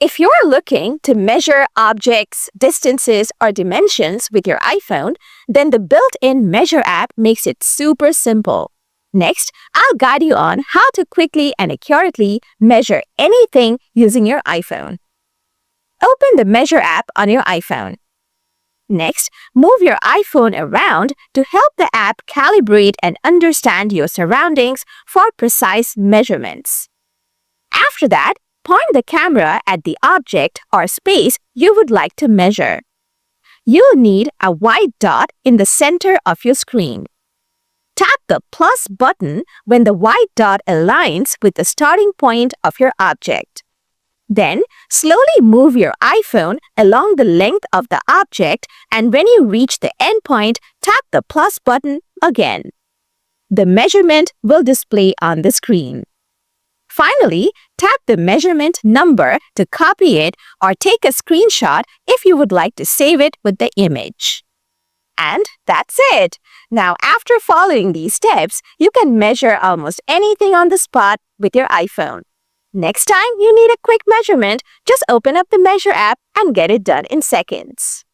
If you're looking to measure objects, distances, or dimensions with your iPhone, then the built-in Measure app makes it super simple. Next, I'll guide you on how to quickly and accurately measure anything using your iPhone. Open the Measure app on your iPhone. Next, move your iPhone around to help the app calibrate and understand your surroundings for precise measurements. After that, point the camera at the object or space you would like to measure. You'll need a white dot in the center of your screen. Tap the plus button when the white dot aligns with the starting point of your object. Then, slowly move your iPhone along the length of the object, and when you reach the end point, tap the plus button again. The measurement will display on the screen. Finally, tap the measurement number to copy it or take a screenshot if you would like to save it with the image. And that's it! Now, after following these steps, you can measure almost anything on the spot with your iPhone. Next time you need a quick measurement, just open up the Measure app and get it done in seconds.